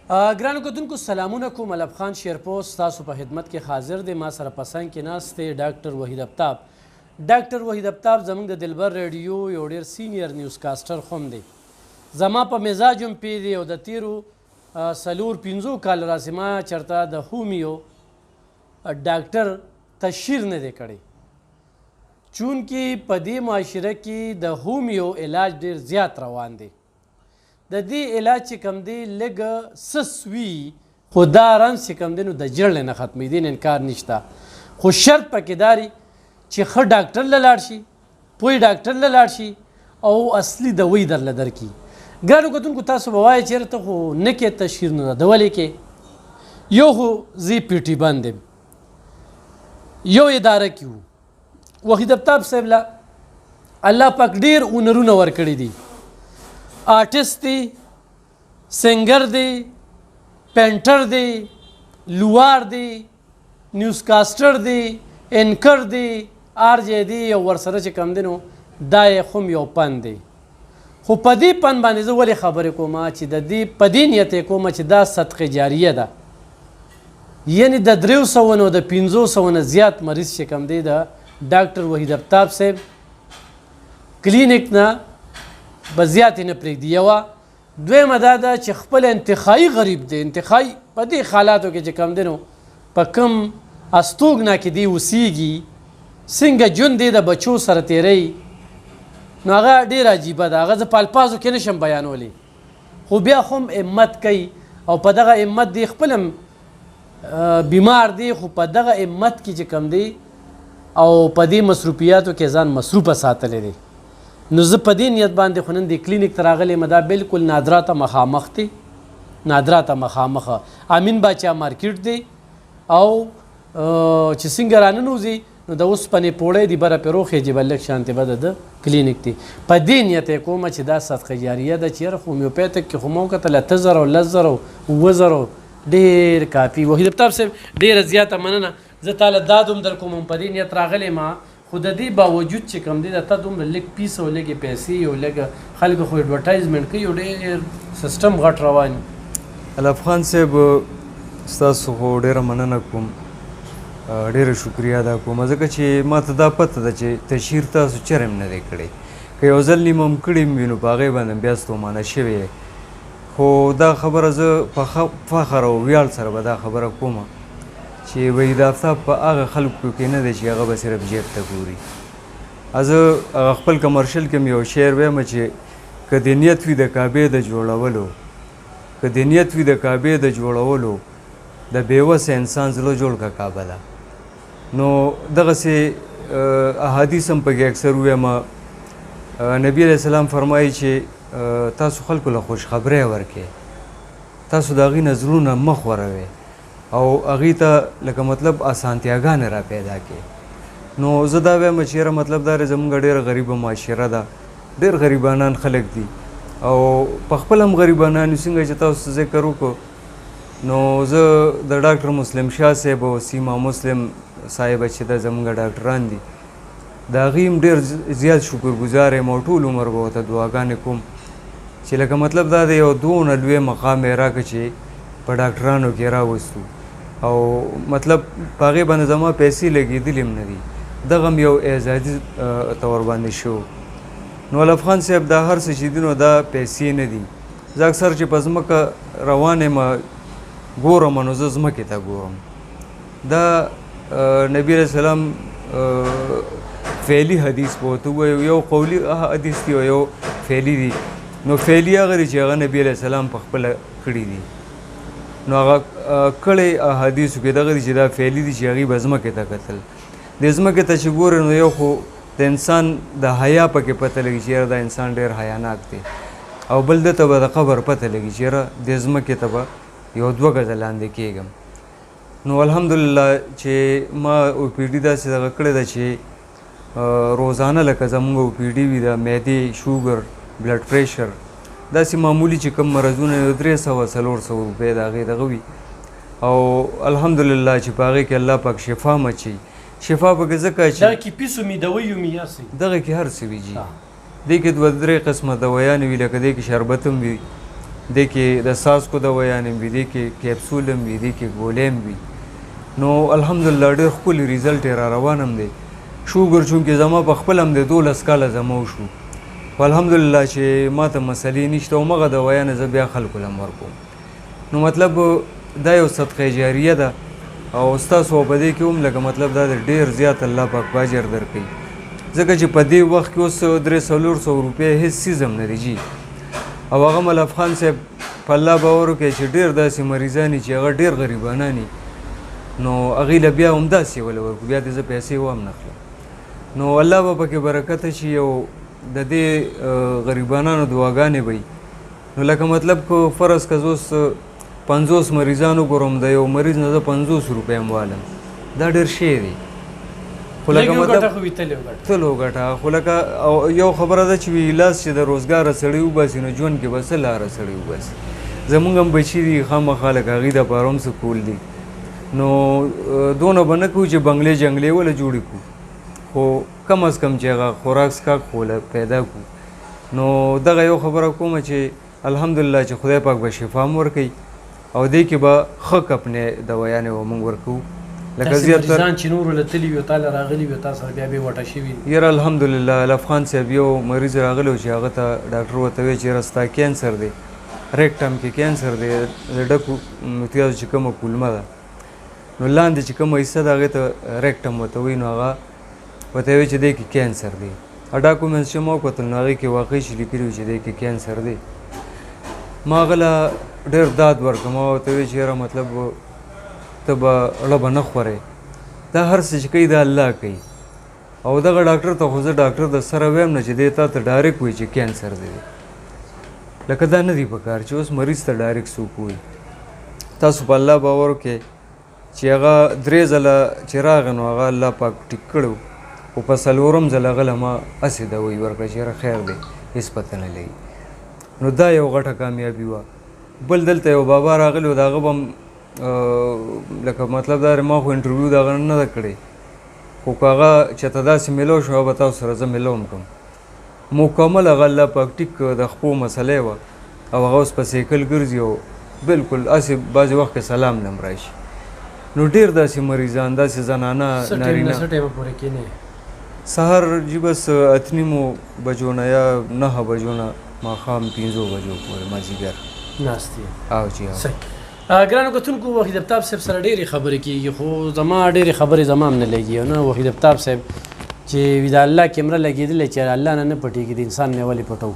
ګرانو کتونکو سلامونه کوم. ملب خان شیرپوست ستاسو په خدمت کې حاضر دی. ما سره په څنګ کې ناست دی ډاکټر وحید افتاب. ډاکټر وحید افتاب زموږ د دلبر ریډیو یو ډېر سینیر نیوز کاسټر خو هم دی. زما په مزاج هم پی دی او د تیرو 4-5 کال راسې ما چېرته د هومیو ډاکټر تشهیر نه دی کړی، چونکې په دې معاشره کې د هومیو علاج ډېر زیات روان دی. د دې علاج چې کوم دی لږ سس وي، خو دا رنځ چې کوم دی نو د جړلې نه ختمېدي نه انکار نشته. خو شرط پکې دا دی چې ښه ډاکټر له لاړ شي، پوه ډاکټر له لاړ شي او اصلي دوی درله درکړي. ګرانو کتونکو تاسو به وایئ چېرې ته خو نه کې تشهیر نه ده، د ولې کې یو خو زه پی ټي بند یم، یو اداره کې وو. وحید افتاب صاحب له الله پاک ډېر هنرونه ورکړي دي. آرټسټ دی، سنگر دی، پینټر دی، لوار دی، نیوز کاسټر دی، انکر دی، آر جے دی او ورسره چې کوم دی نو دا یې خو یو پن دی. خو په دې پن باندې زه ولې خبرې کوم چې د دې په دې نیت یې کوم چې دا صدقه جاریه ده، یعنې د 300 نه د 500 نه زیات مریض چې کوم دی د ډاکټر وحید افتاب صاحب کلینیک نه به زیاتې نه پرېږدي. یوه دویمه دا ده چې خپل انتخایي غریب دی، انتخایي په دې حالاتو کې چې کوم دی نو په کوم استوګنا کې دی اوسیږي، څنګه ژوند دی د بچو سره تیروي، نو هغه ډېر عجیبه ده. هغه زه په الفاظو کې نشم بیانولی، خو بیا خو هم همت کوي او په دغه همت دی خپل هم بیمار دی، خو په دغه همت کې چې کوم دی او په دې مصروفیاتو کې ځان مصروفه ساتلی دی. نو زه په دې نیت باندې خو نن د کلینیک ته راغلی یم. دا بلکل نادرا ته مخامخ دی، نادرا ته مخامخه امین باچا مارکیټ دی او چې څنګه راننوځي نو د اوسپنې پوړی دی بره پرې روخېږي به لږ شانتې به د کلینیک دی. په دې نیت یې کومه چې دا صدقه جاریه ده چې یاره هومیوپیتک کې خو ما وکتل 8000 او 10000 او 9000 ډېر کافي. وحید افتاب صاحب ډېره زیاته مننه. زه تاله دا دوم در کوم په دې نیت راغلی ما، خو د دې باوجود چې کوم دی د تا دومره لږ پیس او لږې پیسې او لږ خلکو خو اډورټایزمنټ کوي او ډېر سیسټم غټ روان. الف خان صاحب ستاسو خو ډېره مننه کوم، ډېره شکریه ادا کوم، ځکه چې ما ته دا پته ده چې تشهیر تاسو چېرې هم نه دی کړی. که یو ځل نیمه هم کړی هم وي نو په هغې باندې بیا ستومانه شوی. خو دا خبره زه په فخر او ویاړ سره به دا خبره کوم چې وحید افتاب په هغه خلکو کې نه دی چې هغه به صرف جیب ته ګوري. زه هغه خپل کمرشل کې م یو شعر وایم چې که د نیت وي د کعبې د جوړولو، که د نیت وي د کعبې د جوړولو، د بېوسه انسان زړه جوړ که کعبه ده. نو دغسې احادیث هم پکې اکثر ووایم. نبي علیه السلام فرمایي چې تاسو خلکو له خوشخبری ورکړئ، تاسو د هغې نه زړونه مه خوروئ او هغې ته لکه مطلب اسانتیاګانې را پیدا کړي. نو زه دا وایم چې یاره مطلب دا دی زموږ ډېره غریبه معاشره ده، ډېر غریبانان خلک دي او په خپل هم غریبانان یو. څنګه چې تاسو ذکر وکړو نو زه د ډاکټر مسلم شاه صاحب او سیما مسلم صاحبه چې دا زموږ ډاکټران دي د هغې هم ډېر زیات شکرګزار یم او ټول عمر به ورته دعاګانې کوم چې لکه مطلب دا دی یو دونه لوی مقام یې راکړه چې په ډاکټرانو کې راوستو او مطلب په هغې باندې زما پیسې لګېدلې هم نه دي، دغه هم یو اعزازي طور باندې شو. نو الف خان صاحب دا هر څه چې دي نو دا پیسې نه دي. زه اکثر چې په ځمکه روان یم ګورم نو زه ځمکې ته ګورم. دا نبي علیه السلام فعلي حدیث به ورته ووایو، یو قولي حدیث دی او یو فعلي دی. نو فعلي هغه دی چې هغه نبي علیه السلام پخپله کړي دي. نو هغه کړی احادیثو کې دغه دی چې دا فعلي دي چې هغې به ځمکې ته کتل. د ځمکې ته چې ګورې نو یو خو د انسان د حیا پکې پته لګي چې یاره دا انسان ډېر حیاناک دی، او بل ده ته به د قبر پته لګي چې یاره د ځمکې ته به یو 2 ګزه لاندې کېږم. نو الحمدلله چې ما او پی ډي داسې دغه کړې ده چې روزانه لکه زموږ او پی ډي وي د معدې، شوګر، بلډ پریشر، داسې معمولي چې کوم مرضونه 300-400 روپۍ د هغې دغه وي او الحمدلله چې په هغې کې الله پاک شفا مچوي. شفا پکې ځکه چې دغه کې پیسو مې دوی وي یاسې دغه کې هر څه وي جي. دې کې 2-3 قسمه دوایانې وي، لکه دې کې شربت هم وي، دې کې د څاڅکو دوایانې وي، دې کې کیپسول هم وي، دې کې ګولۍ هم وي. نو الحمدلله ډېر ښکلی ریزلټ یې را روان هم دی. شوګر چونکې زما په خپل هم دی 12 کاله زما وشو، خو الحمدلله چې ما ته مسلې نشته او مغه دوایانې زه بیا خلکو له ورکوم. نو مطلب دا یو صدقه جاریه ده او ستاسو په دې کې هم لکه مطلب دا ډېر زیات الله پاک باجر درکوي، ځکه چې په دې وخت کې اوس 300-400 روپۍ هېڅ څیز هم نه دی جي. او هغه ملف خان صاحب په الله باور وکړئ چې ډېر داسې مریضان دي چې هغه ډېر غریبانان دي، نو هغوی له بیا همداسې وله ورکړو، بیا دې زه پیسې هم نه خلم. نو الله به پکې برکت شي. یو د دې غریبانانو دعاګانې به وي. نو لکه مطلب که فرض که زه اوس 50 مریضان وګورم، د یو مریض نه زه 50 روپۍ هم والم، دا ډېر شی دی. خو لکه مطلب تل وګټه. خو لکه یو خبره ده چې وي لاس چې د روزګاره سړی وباسي نو ژوند کې به څه لاره سړی وباسي. زمونږ هم بچي دي خامخا لکه هغوی دپاره هم څه کول دي، نو دونه به نه کوو چې بنګلې جنګلې وله جوړې کړو، خو کم از کم چې هغه خوراک څښاک خو له پیدا کړو. نو دغه یو خبره کومه چې الحمدلله چې خدای پاک به شفا هم ورکوي او دې کې به ښه کپنې دوایانې به موږ ورکوو. لکه زیاتر چې نورو له تلي وي، تا له راغلي وي، تا سره بیا بې وټه شوي؟ یاره الحمدلله الف خان صاحب یو مریض راغلی و چې هغه ته ډاکټر ورته ویل چې یاره ستا کینسر دی، ریکټم کې کینسر دی، د ډکو متیازو چې کومه کولمه ده نو لاندې چې کومه حصه ده هغې ته ریکټم ورته وایي، نو هغه ورته ویل چې دې کې کینسر دی. ډاکومنټس چې ما وکتل نو هغې کې واقعي چې لیکلي وي چې دې کې کینسر دی. ما هغه له ډېر داد ورکړه، ما ورته ویل چې یاره مطلب ته به اړه به نه خورې، دا هر څه چې کوي دا الله کوي. او دغه ډاکټر ته خو زه ډاکټر د سره ویم نه چې دی تا ته ډایرکټ وایي چې کینسر دی. لکه دا نه دی په کار چې اوس مریض ته ډایرکټ څوک وایي. تاسو په الله باور وکړئ چې هغه 3 ځله چې راغی نو هغه الله پاک ټیک کړی و، خو په 4م ځل هغه له ما هسې دوایي ورکړه چې یاره خیر دی هېڅ پته نه لګي. نو دا یو غټه کامیابي وه. بل دلته یو بابا راغلی و، د هغه به هم لکه مطلب دا ما خو انټرویو د هغه نه ده کړی، خو که هغه چېرته داسې میلو شو به تاسو سره زه میلو هم کړم. مکمل هغه الله پاک ټیک د خپو مسلې وه او هغه اوس په سایکل ګرځي او بلکل هسې بعضې وخت کې سلام نه هم راشي. نو ډېر داسې مریضان، داسې زنانه نارینه سهار جی بس 8 بجو نه یا 9 بجو نه ماښام 5 بجو پورې مازدیګر ناست یې. او جی ګرانو کتونکو، وحید افطاب صاحب سره ډېرې خبرې کېږي، خو زما ډېرې خبرې زما هم نه لګي. او نه وحید افطاب صاحب چې د الله کیمره لګېدلې چې الله نه پټېږي، د انسان نه ولې پټو؟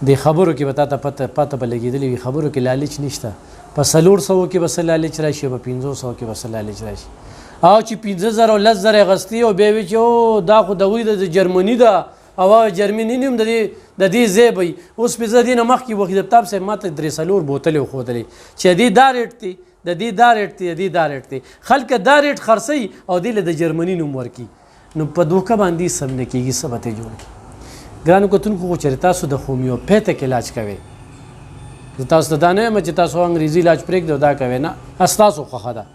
د خبرو کې به تا ته پته به لګېدلې وي، خبرو کې لالچ نشته. په 400 کې به څه لالچ راشي، په 500 کې به څه لالچ راشي. او چې 50,000 او 10,000 اخیستي او بیا وایي چې او دا خو د هغوی د جرمني ده او جرمني نه هم د دې ځای به اوس پې زه دې نه مخکې وحید افطاب صاحب ما ته 3-4 بوتلې وښودلې چې د دې دا ریټ دی، د دې دا ریټ دی، د دې دا ریټ دی. خلک دا ریټ خرڅوي او دې له د جرمني نوم ورکوي. نو په دوکه باندې سم نه کېږي، څه به ته جوړ کړي. ګرانو کتونکو، خو چېرې تاسو د هومیوپیتک علاج کوئ، زه تاسو ته دا نه یم چې تاسو انګریزي علاج پرېږدئ دا کوئ، نه، ستاسو خوښه ده.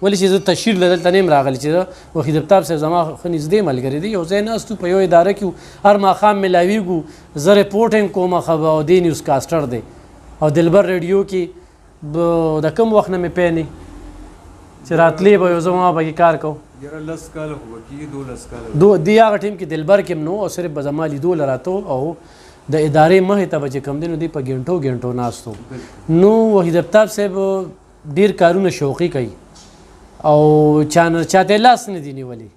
ولې چې زه تشهیر له دلته نه یم راغلی چې وحید افطاب صاحب زما ښه نږدې ملګری دی، یو ځای ناست په یو اداره کې هر ماښام میلاویږو، زه ریپورټ هم کوم او دی نیوز کاسټر دی او دلبر ریډیو کې د کوم وخت نه مې پی نه چې راتلې به یو زه ما پکې کار کوم. دی هغه ټیم کې دلبر کې هم نو او صرف به زما لیدو له راته او د ادارې مخې ته به چې کوم دی نو دی په ګنټو ناست و. نو وحید افطاب صاحب ډېر کارونه شوقي کوي او چاته لاس نه دی نیولی.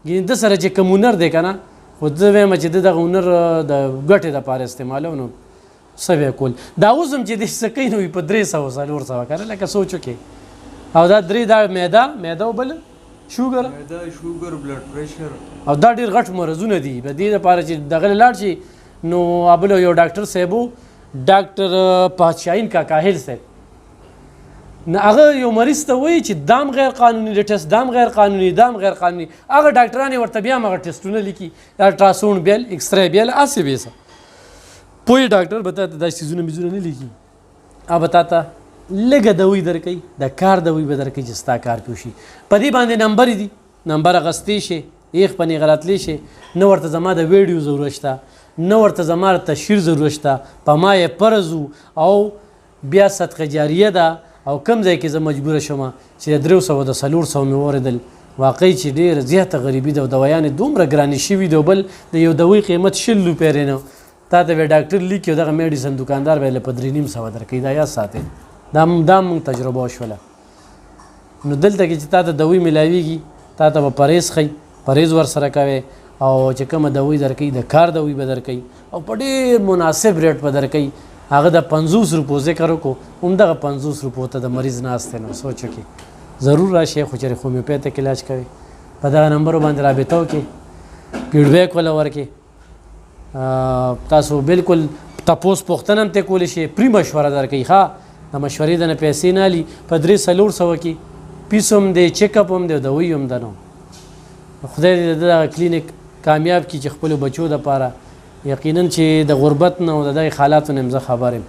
یعنې د سره چې کوم هنر دی که نه، خو زه وایم چې د دغه هنر د ګټې دپاره استعمالوم نو څه به یې کول. دا اوس هم چې دی څه کوي نو په 300-400 که نه، لکه سوچ وکړې. او دا 3 دا معده او بل شوګر بلډ پریشر او دا ډېر غټ مرضونه دي. په دې دپاره چې دغه لاړ شي نو بل یو ډاکټر صاحب و، ډاکټر پادشاهین کاکاهل صاحب، هغه یو مریض ته وایي چې دام غیر قانوني دی، ټیسټ دام غیر قانوني، دام غیر قانوني. هغه ډاکټران یې ورته بیا هم هغه ټیسټونه لیکي، الټراساونډ بیل، ایکسرې بیل، هسې بیسه. پوه ډاکټر به تا ته دا څیزونه میزونه نه لیکي، هغه به تا ته لږه دوی درکوي، د کار دوی به درکوي چې ستا کار پې وشي. په دې باندې نمبر دي، نمبر اخیستی شي، ایخ پنې غلطلی شي نه ورته زما د ویډیو ضرورت شته نه ورته زما د تشهیر ضرورت شته په ما یې فرض او بیا صدقه جاریه ده او کم ځای کې زه مجبوره شوم چې د 300 د 400 مې واورېدل واقعي چې ډېره زیاته غریبي ده او دوایانې دومره ګرانې شوي دي او بل د یو دوی قیمت 100 روپۍ نه تا ته به ډاکټر لیکي او دغه میډیسن دکاندار به یې په 3.5 درکوي دا یاد ساتئ دا موږ تجربه وشوله نو دلته کې چې تا ته دوی میلاویږي تا ته به پرهیز ښي پرهیز ورسره کوې او چې کومه دوی درکوي د کار دوی به درکوي او په ډېر مناسب ریټ به درکوي هغه د 50 روپو ذکر وکړو همدغه 50 روپو ته د مریض ناست دی نو سوچ وکړي ضرور راشئ خو چېرې هومیوپیتک علاج کوي په دغه نمبرو باندې رابطه وکړئ فیډبیک وله ورکړئ تاسو بالکل تپوس پوښتنه هم ترې کولی شئ پري مشوره درکوي ښه د مشورې د نه پیسې نه اخلي په 300 کې پیس هم دی چیک اپ هم دی دوی هم ده نو خدای دې د دغه کلینیک کامیاب کړي چې خپلو بچو دپاره یقینا چې د غربت نه او د دغې حالاتو نه هم زه خبر یم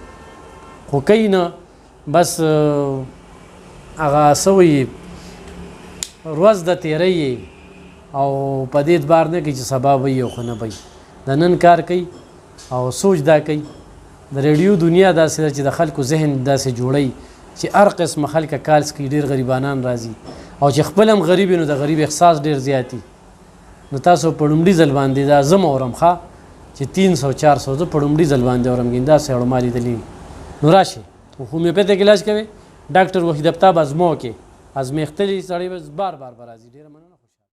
خو کوي نه بس هغه څه وایي ورځ د تیری او په دې اعتبار نه کوي چې سبا به او خو نه به د نن کار کوي او سوچ دا کوي د ریډیو دنیا داسې ده چې د خلکو ذهن داسې جوړوي چې هر قسمه خلکه کالس کوي ډېر غریبانان راځي او چې خپل هم غریب نو د غریب احساس ډېر زیاتي نو تاسو په لومړي ځل باندې دا زه م اورم ښه چې 300 400 زه په لومړي ځل باندې اورم داسې اړو ما لیدلي نو راشئ هومیوپیتک علاج کوي ډاکټر وحید افتاب ازمو کې ازمیختلي سړی بار بار به راځي ډېره مننه